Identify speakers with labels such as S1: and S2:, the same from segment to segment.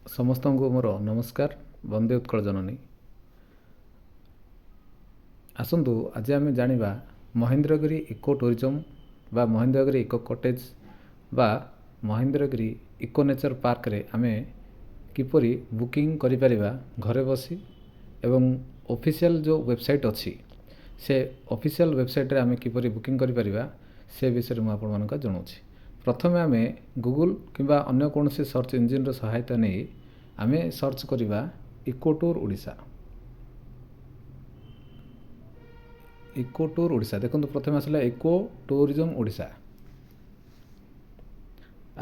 S1: ସମସ୍ତଙ୍କୁ ମୋର ନମସ୍କାର। ବନ୍ଦେ ଉତ୍କଳ ଜନନୀ। ଆସନ୍ତୁ ଆଜି ଆମେ ଜାଣିବା ମହେନ୍ଦ୍ରଗିରି ଇକୋ ଟୁରିଜମ୍ ବା ମହେନ୍ଦ୍ରଗିରି ଇକୋ କଟେଜ୍ ବା ମହେନ୍ଦ୍ରଗିରି ଇକୋ ନେଚର ପାର୍କରେ ଆମେ କିପରି ବୁକିଂ କରିପାରିବା ଘରେ ବସି ଏବଂ ଅଫିସିଆଲ ଯେଉଁ ୱେବସାଇଟ୍ ଅଛି ସେ ଅଫିସିଆଲ ୱେବସାଇଟ୍ରେ ଆମେ କିପରି ବୁକିଂ କରିପାରିବା ସେ ବିଷୟରେ ମୁଁ ଆପଣମାନଙ୍କୁ ଜଣାଉଛି। ପ୍ରଥମେ ଆମେ ଗୁଗଲ କିମ୍ବା ଅନ୍ୟ କୌଣସି ସର୍ଚ୍ଚ ଇଞ୍ଜିନ୍ର ସହାୟତା ନେଇ ଆମେ ସର୍ଚ୍ଚ କରିବା eco tour Odisha. Eco tour Odisha ଦେଖନ୍ତୁ ପ୍ରଥମେ ଆସିଲା ଇକୋ ଟୁରିଜମ୍ ଓଡ଼ିଶା।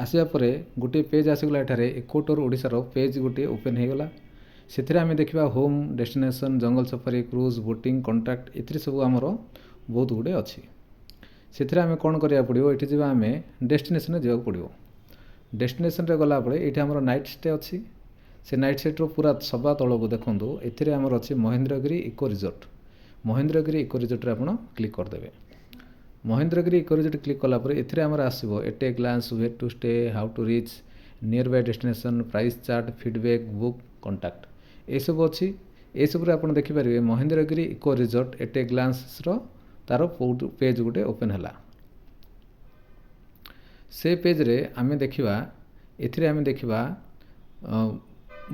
S1: ଆସିବା ପରେ ଗୋଟିଏ ପେଜ୍ ଆସିଗଲା। ଏଠାରେ ଇକୋ ଟୁର୍ ଓଡ଼ିଶାର ପେଜ୍ ଗୋଟିଏ ଓପେନ୍ ହୋଇଗଲା। ସେଥିରେ ଆମେ ଦେଖିବା ହୋମ୍, ଡେଷ୍ଟିନେସନ୍, ଜଙ୍ଗଲ ସଫାରି, କ୍ରୁଜ୍, ବୋଟିଂ, କଣ୍ଟ୍ରାକ୍ଟ, ଏଥିରେ ସବୁ ଆମର ବହୁତ ଗୁଡ଼ିଏ ଅଛି। ସେଥିରେ ଆମେ କ'ଣ କରିବାକୁ ପଡ଼ିବ, ଏଠି ଯିବା ଆମେ ଡେଷ୍ଟିନେସନ୍ରେ ଯିବାକୁ ପଡ଼ିବ। ଡେଷ୍ଟିନେସନ୍ରେ ଗଲାବେଳେ ଏଇଠି ଆମର ନାଇଟ୍ ଷ୍ଟେ ଅଛି। ସେ ନାଇଟ୍ ଷ୍ଟେର ପୁରା ସବା ତଳକୁ ଦେଖନ୍ତୁ, ଏଥିରେ ଆମର ଅଛି Mahendragiri eco resort. Mahendragiri eco ରିଜର୍ଟରେ ଆପଣ କ୍ଲିକ୍ କରିଦେବେ। ମହେନ୍ଦ୍ରଗିରି ଇକୋ ରିଜର୍ଟ କ୍ଲିକ୍ କଲା ପରେ ଏଥିରେ ଆମର ଆସିବ at a glance, where to stay, how to reach, nearby destination, price chart, feedback, book, contact, ଏସବୁ ଅଛି। ଏସବୁରେ ଆପଣ ଦେଖିପାରିବେ Mahendragiri eco resort at a ଗ୍ଲାନ୍ସର ତା'ର ପେଜ୍ ଗୋଟେ ଓପେନ୍ ହେଲା। ସେ ପେଜ୍ରେ ଆମେ ଦେଖିବା, ଏଥିରେ ଆମେ ଦେଖିବା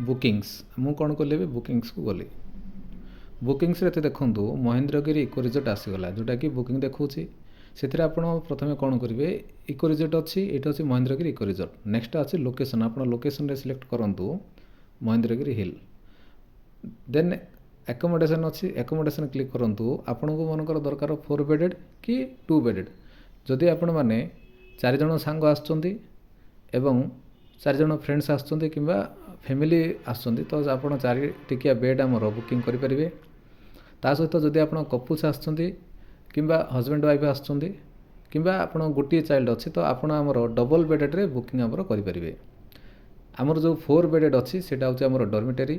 S1: ବୁକିଂସ୍। ମୁଁ କ'ଣ କଲି ଏବେ ବୁକିଂସ୍କୁ ଗଲି। ବୁକିଂସ୍ରେ ଏତେ ଦେଖନ୍ତୁ ମହେନ୍ଦ୍ରଗିରି ଇକୋ ରିଜର୍ଟ ଆସିଗଲା, ଯେଉଁଟାକି ବୁକିଂ ଦେଖାଉଛି। ସେଥିରେ ଆପଣ ପ୍ରଥମେ କ'ଣ କରିବେ, ଇକୋ ରିଜର୍ଟ ଅଛି, ଏଇଠି ଅଛି ମହେନ୍ଦ୍ରଗିରି ଇକୋ ରିଜର୍ଟ। ନେକ୍ସଟ ଅଛି ଲୋକେସନ୍। ଆପଣ ଲୋକେସନ୍ରେ ସିଲେକ୍ଟ କରନ୍ତୁ ମହେନ୍ଦ୍ରଗିରି ହିଲ୍। ଦେନ୍ ଆକୋମୋଡେସନ୍ ଅଛି, ଆକୋମୋଡେସନ୍ କ୍ଲିକ୍ କରନ୍ତୁ। ଆପଣଙ୍କୁ ମନେକର ଦରକାର 4 ବେଡ଼େଡ଼ କି 2 ବେଡ଼େଡ଼। ଯଦି ଆପଣମାନେ 4 ଜଣ ସାଙ୍ଗ ଆସୁଛନ୍ତି ଏବଂ 4 ଜଣ ଫ୍ରେଣ୍ଡସ୍ ଆସୁଛନ୍ତି କିମ୍ବା ଫ୍ୟାମିଲି ଆସୁଛନ୍ତି, ତ ଆପଣ 4 ଟିକିଆ ବେଡ଼୍ ଆମର ବୁକିଂ କରିପାରିବେ। ତା ସହିତ ଯଦି ଆପଣ କପୁଲ୍ସ ଆସୁଛନ୍ତି କିମ୍ବା ହଜବେଣ୍ଡ ୱାଇଫ୍ ଆସୁଛନ୍ତି କିମ୍ବା ଆପଣ ଗୋଟିଏ ଚାଇଲ୍ଡ ଅଛି, ତ ଆପଣ ଆମର ଡବଲ୍ ବେଡ଼େଡ଼ରେ ବୁକିଂ ଆମର କରିପାରିବେ। ଆମର ଯେଉଁ 4 ବେଡ଼େଡ଼ ଅଛି ସେଇଟା ହେଉଛି ଆମର ଡର୍ମିଟେରୀ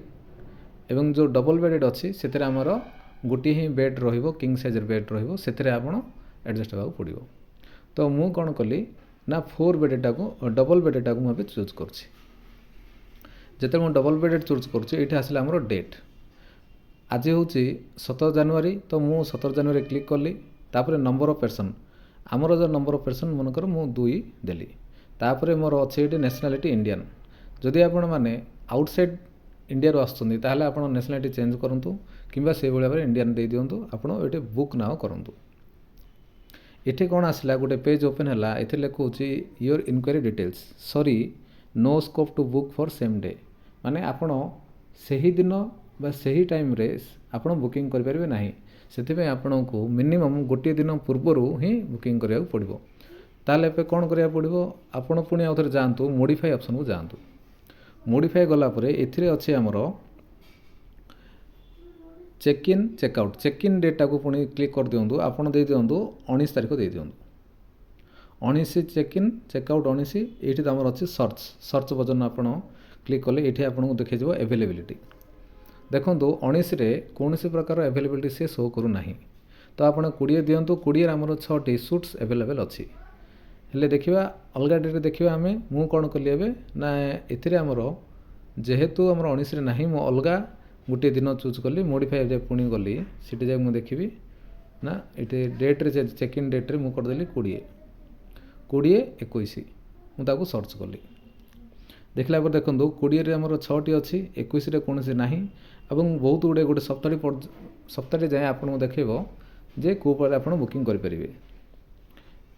S1: ଏବଂ ଯେଉଁ ଡବଲ୍ ବେଡ଼େଡ଼ ଅଛି ସେଥିରେ ଆମର ଗୋଟିଏ ହିଁ ବେଡ଼୍ ରହିବ, କିଙ୍ଗ ସାଇଜର ବେଡ଼୍ ରହିବ। ସେଥିରେ ଆପଣ ଆଡ଼ଜଷ୍ଟ ହେବାକୁ ପଡ଼ିବ। ତ ମୁଁ କ'ଣ କଲି ନା 4 ବେଡ଼େଡ଼ଟାକୁ ଡବଲ୍ ବେଡ଼େଡ଼ଟାକୁ ମୁଁ ଏବେ ଚୁଜ୍ କରୁଛି। ଯେତେବେଳେ ମୁଁ ଡବଲ୍ ବେଡ଼େଡ଼ ଚୁଜ୍ କରୁଛି, ଏଇଠି ଆସିଲା ଆମର ଡେଟ୍। ଆଜି ହେଉଛି 17 ଜାନୁଆରୀ, ତ ମୁଁ 17 ଜାନୁଆରୀ କ୍ଲିକ୍ କଲି। ତାପରେ ନମ୍ବର ଅଫ୍ ପର୍ସନ୍, ଆମର ଯେଉଁ ନମ୍ବର ଅଫ୍ ପର୍ସନ୍ ମନେକର ମୁଁ 2 ଦେଲି। ତାପରେ ମୋର ଅଛି ଏଇଠି ନ୍ୟାସନାଲିଟି ଇଣ୍ଡିଆନ୍। ଯଦି ଆପଣମାନେ ଆଉଟସାଇଡ଼୍ ଇଣ୍ଡିଆରୁ ଆସୁଛନ୍ତି ତାହେଲେ ଆପଣ ନ୍ୟାସନାଲିଟି ଚେଞ୍ଜ କରନ୍ତୁ କିମ୍ବା ସେଇଭଳି ଭାବରେ ଇଣ୍ଡିଆନ୍ ଦେଇଦିଅନ୍ତୁ। ଆପଣ ଏଠି ବୁକ୍ ନାଓ କରନ୍ତୁ। ଏଠି କ'ଣ ଆସିଲା, ଗୋଟେ ପେଜ୍ ଓପେନ୍ ହେଲା। ଏଥିରେ ଲେଖୁଛି your enquiry details, sorry no scope to book for same day. ମାନେ ଆପଣ ସେହି ଦିନ ବା ସେହି ଟାଇମ୍ରେ ଆପଣ ବୁକିଂ କରିପାରିବେ ନାହିଁ। ସେଥିପାଇଁ ଆପଣଙ୍କୁ ମିନିମମ୍ ଗୋଟିଏ ଦିନ ପୂର୍ବରୁ ହିଁ ବୁକିଂ କରିବାକୁ ପଡ଼ିବ। ତାହେଲେ ଏବେ କ'ଣ କରିବାକୁ ପଡ଼ିବ, ଆପଣ ପୁଣି ଆଉ ଥରେ ଯାଆନ୍ତୁ ମୋଡ଼ିଫାଇ ଅପସନ୍କୁ ଯାଆନ୍ତୁ। ମୋଡ଼ିଫାଇ ଗଲା ପରେ ଏଥିରେ ଅଛି ଆମର check in check out. Check in ଡେଟ୍ଟାକୁ ପୁଣି କ୍ଲିକ୍ କରିଦିଅନ୍ତୁ। ଆପଣ ଦେଇଦିଅନ୍ତୁ 19 ତାରିଖ ଦେଇଦିଅନ୍ତୁ। 19 ଚେକ୍ ଇନ୍ ଚେକ୍ ଆଉଟ୍ 19। ଏଇଠି ତ ଆମର ଅଛି ସର୍ଚ୍ଚ ବଟନ୍ ଆପଣ କ୍ଲିକ୍ କଲେ ଏଇଠି ଆପଣଙ୍କୁ ଦେଖାଯିବ ଆଭେଲେବିଲିଟି। ଦେଖନ୍ତୁ 19ରେ କୌଣସି ପ୍ରକାର ଆଭେଲେବିଲିଟି ସେ ଶୋ କରୁନାହିଁ। ତ ଆପଣ 20 ଦିଅନ୍ତୁ। 20ରେ ଆମର 6ଟି ସୁଟ୍ସ ଆଭେଲେବେଲ୍ ଅଛି। ହେଲେ ଦେଖିବା ଅଲଗା ଡେଟ୍ରେ ଦେଖିବା ଆମେ। ମୁଁ କ'ଣ କଲି ଏବେ ନା ଏଥିରେ ଆମର ଯେହେତୁ ଆମର 19ରେ ନାହିଁ, ମୁଁ ଅଲଗା ଗୋଟିଏ ଦିନ ଚୁଜ୍ କଲି। ମୋଡ଼ିଫାଇରେ ପୁଣି ଗଲି, ସେଠି ଯାଇ ମୁଁ ଦେଖିବି ନା ଏଠି ଡେଟ୍ରେ ଚେକ୍ ଇନ୍ ଡେଟ୍ରେ ମୁଁ କରିଦେଲି 20/21। ମୁଁ ତାକୁ ସର୍ଚ୍ଚ କଲି। ଦେଖିଲା ପରେ ଦେଖନ୍ତୁ 20ରେ ଆମର 6ଟି ଅଛି, 21ରେ କୌଣସି ନାହିଁ ଏବଂ ବହୁତ ଗୁଡ଼ିଏ ଗୋଟେ ସପ୍ତାହଟେ ଯାଏଁ ଆପଣଙ୍କୁ ଦେଖାଇବ ଯେ କେଉଁ ପରେ ଆପଣ ବୁକିଂ କରିପାରିବେ।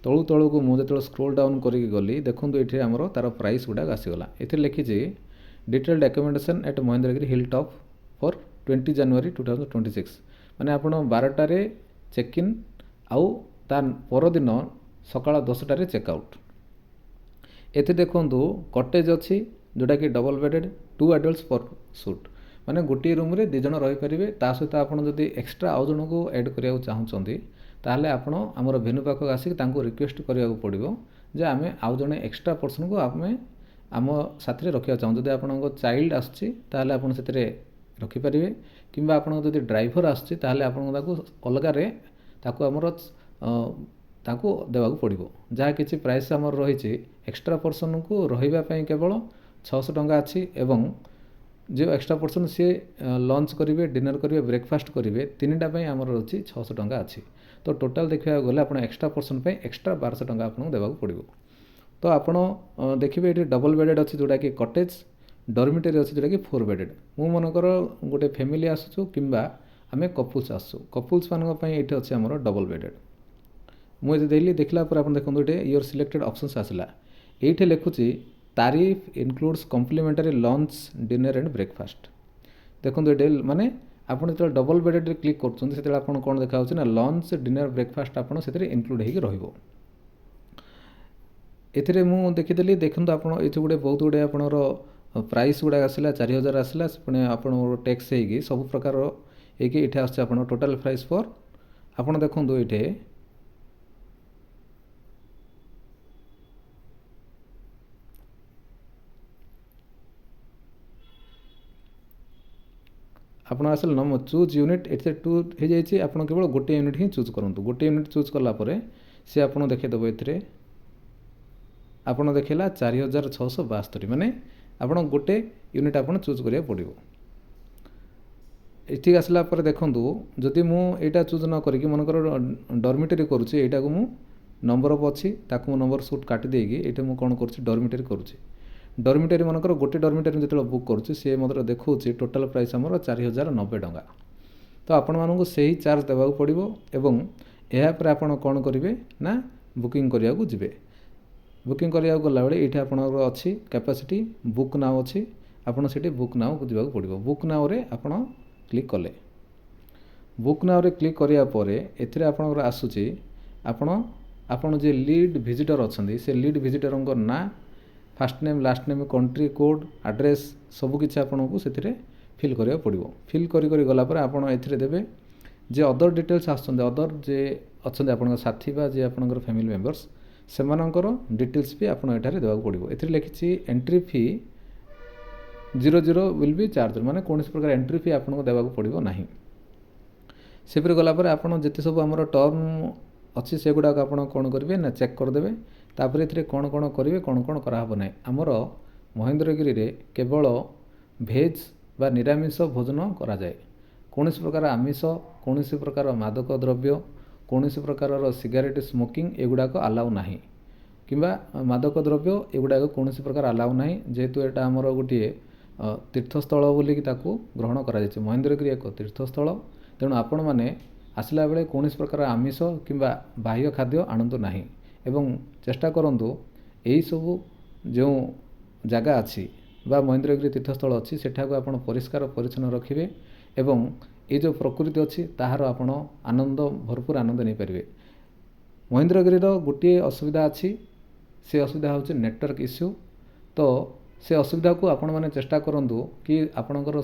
S1: ତଳକୁ ମୁଁ ଯେତେବେଳେ ସ୍କ୍ରୋଲ୍ ଡାଉନ୍ କରିକି ଗଲି, ଦେଖନ୍ତୁ ଏଠି ଆମର ତା'ର ପ୍ରାଇସ୍ ଗୁଡ଼ାକ ଆସିଗଲା। ଏଥିରେ ଲେଖିଛି detailed accommodation at Mahendragiri hill top for 20 ଜାନୁଆରୀ 2026। ମାନେ ଆପଣ 12ଟାରେ ଚେକ୍ ଇନ୍ ଆଉ ତା ପରଦିନ ସକାଳ 10ଟାରେ ଚେକ୍ ଆଉଟ୍। ଏଥିରେ ଦେଖନ୍ତୁ କଟେଜ୍ ଅଛି, ଯେଉଁଟାକି ଡବଲ୍ ବେଡ଼େଡ଼, 2 ଆଡଲ୍ଟସ୍ ପର୍ ସୁଟ୍। ମାନେ ଗୋଟିଏ ରୁମ୍ରେ 2 ଜଣ ରହିପାରିବେ। ତା ସହିତ ଆପଣ ଯଦି ଏକ୍ସଟ୍ରା ଆଉ ଜଣଙ୍କୁ ଆଡ଼୍ କରିବାକୁ ଚାହୁଁଛନ୍ତି ତାହେଲେ ଆପଣ ଆମର ଭେନ୍ୟୁ ପାଖକୁ ଆସିକି ତାଙ୍କୁ ରିକ୍ୱେଷ୍ଟ କରିବାକୁ ପଡ଼ିବ ଯେ ଆମେ ଆଉ ଜଣେ ଏକ୍ସଟ୍ରା ପର୍ସନକୁ ଆମେ ଆମ ସାଥିରେ ରଖିବାକୁ ଚାହୁଁ। ଯଦି ଆପଣଙ୍କ ଚାଇଲ୍ଡ ଆସୁଛି ତାହେଲେ ଆପଣ ସେଥିରେ ରଖିପାରିବେ କିମ୍ବା ଆପଣଙ୍କ ଯଦି ଡ୍ରାଇଭର ଆସୁଛି ତାହେଲେ ଆପଣଙ୍କୁ ତାକୁ ଅଲଗାରେ ତାକୁ ଦେବାକୁ ପଡ଼ିବ। ଯାହା କିଛି ପ୍ରାଇସ୍ ଆମର ରହିଛି ଏକ୍ସଟ୍ରା ପର୍ସନକୁ ରହିବା ପାଇଁ କେବଳ 600 ଟଙ୍କା ଅଛି ଏବଂ जो एक्स्ट्रा पर्सन सी लंच करेंगे डिनर करेंगे ब्रेकफास्ट करेंगे तीनटा आमर रही 600 टंका अच्छी तो टोटाल देखा गले आप एक्स्ट्रा पर्सन एक्स्ट्रा 1200 टंका आपको देवाक पड़ो तो आपड़ देखिए ये डबल बेडेड अच्छी जोटा कि कटेज डॉर्मिटरी अच्छी जोटा कि 4 बेडेड मु मनकर गोटे फैमिली आसुचु किंबा आम कपुल्स आसु कपुल्स मानी ये अच्छे आमर डबल बेडेड मुझे देली देखला पर आप देखो ये योर सिलेक्टेड ऑप्शंस आसला ये लिखुची tariff includes complimentary lunch dinner and breakfast देखो ये माने आपन जो डबल बेडेड क्लिक कर कौन देखा ना लंच डिनर ब्रेकफास्ट आपन से इनक्लूड हो एथिरे मु देखीदेली देखो आप गोटे बहुत गुड़े आपणर प्राइस गुड़ा आसला 4000 आसला पुणे आप टैक्स होगी सब प्रकार ये आस टोटाल प्राइस फॉर आपड़ देखो ये आपड़ आसल नंबर चूज यूनिट एट 2 हो जाए आप केवल गोटे यूनिट ही चूज करूँ गोटे यूनिट चूज कलापर सी आप देखीदेव ये आपड़ देखला 4672 माने आपड़ गोटे यूनिट आप चूज करा पड़ो ये आसला देखूँ जदि मुझा चूज न करी मनकर डॉर्मिटरी करुँची यहाँ को मु नंबर ऑफ अच्छी ताकू नंबर सुट काटी देगी ये मुझे कौन कर डॉर्मिटरी करुँची डॉर्मिटरी मनकर गोटे डॉर्मिटरी जो बुक करुँची सी मतलब देखो टोटाल प्राइस आमर 4090 टंका तो आपण मानू से ही चार्ज देवा पड़ो एवं यापर आपड़ कौन करेंगे ना बुकिंग करने को जी बुकिंग करने गला बेले ये आपंकर अच्छी कैपेसिटी बुक नाउ अच्छी आपड़ से बुक नाउ को जावाक पड़ो बुक नाउ रे आप क्लिक कले बुक नाउ रे क्लिक करापर ए आपंकर आसूची आपण जे लीड विजिटर अच्छा से लीड विजिटर ना first name last name country code address सबकि आपको से फिल करा पड़ो फिल करी गलापर आपड़ ए देवे जे अदर डिटेल्स अदर जे अच्छा आप साथी बा जे आपंकर फैमिली मेंबर्स से डिटेल्स भी आपड़ एठारे देवाक पड़ो ए लिखी entry fee 00 will be charge माने कौन प्रकार एंट्री फी आपको देवाक पड़ो ना सेपरी गलापर आप जिते सब आम टर्म अच्छी से गुड़ाक आप कौन करेंगे ना चेक करदे तापर ये कौन कौन करेंगे कौन कौन कराहब ना आमर महेंद्रगिरी रे केवल भेज बा निरामिष भोजन करा जाए कौन प्रकार आमिष कौन प्रकार मादक द्रव्य कौन प्रकार सिगारेट स्मोकिंग एगुड़ाक अलाउ ना किंबा मादक द्रव्य एगुड़ाक कौन प्रकार अलाउ ना जेहेतु यहाँ आमर गोटे तीर्थस्थल बोलिकी ग्रहण कर महेंद्रगिरी एक तीर्थस्थल तेणु आपण मैंने आसला बेले कौन प्रकार आमिष किंबा बाह्य खाद्य आणतु ना एवं चेष्टा करंतु यही सब जो जगह अच्छी बा महेंद्रगिरी तीर्थस्थल अच्छी सेठाको आपण परिष्कार परिच्छन्न रखिए एवं ये जो प्रकृति अच्छी ताहार आपण आनंद भरपूर आनंद नहीं पारे महेंद्रगिरी गोटे असुविधा अच्छी से असुविधा हूँ नेटवर्क इश्यू तो से असुविधा को आपण मैंने चेष्टा करूँ कि आपणकर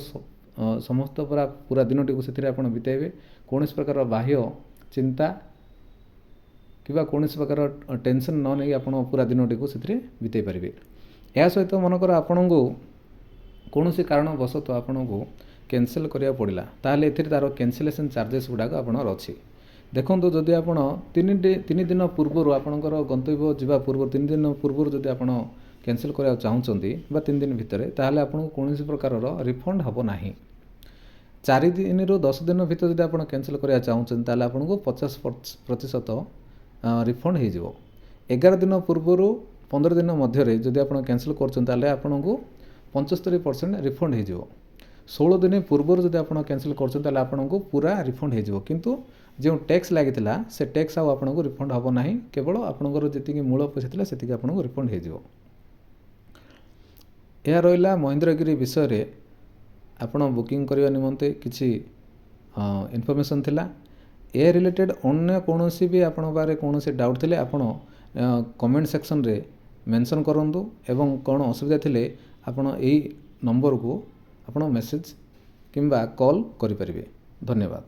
S1: समस्त पूरा दिनटी से आप बिताइबे कौन प्रकार बाह्य चिंता किबा कौन प्रकार टेंशन न नहीं आप पूरा दिनटी को से बिताई पारे या सहित मनकर आपण को कौन कारण बसत आपन को कैंसिल करिया पड़ला ताहले एथिर तार कैंसिलेशन चार्जेस गुड़ाक आपनर अच्छी देखो जदि आप 3 दिन पूर्व आपणकर गंतव्य जावा पूर्व 3 दिन पूर्व जदि आप कैंसिल करा चाहूँगी 3 दिन भितर ताहले आपको कौन प्रकार रिफंड हम ना 4 दिन रु 10 दिन भीतर जब आप कैंसिल करा चाहूँगी ताहले आपको 50% रिफंड हो 11 दिन पूर्व 15 दिन मध्य जदि आप कैंसिल कर आपको 75% रिफंड हो 16 दिन पूर्व जब आप कैंसिल कर आपको पूरा रिफंड हो किंतु जो टैक्स लगी से टैक्स आपको रिफंड हम ना केवल आपंकर जी मूल पैसा से आपको रिफंड हो यह रहा महेंद्रगिरी विषय रे आपण बुकिंग करने निमंते किसी इनफॉरमेशन थिला ए रिलेटेड अन्य कौन भी आपण बारे कौन डाउट थिले आपण कमेंट सेक्शन रे मेंशन करंतु एवं कौन असुविधा थिले आपण एई नंबर को आपण मेसेज किंबा कॉल करि परिबे। धन्यवाद।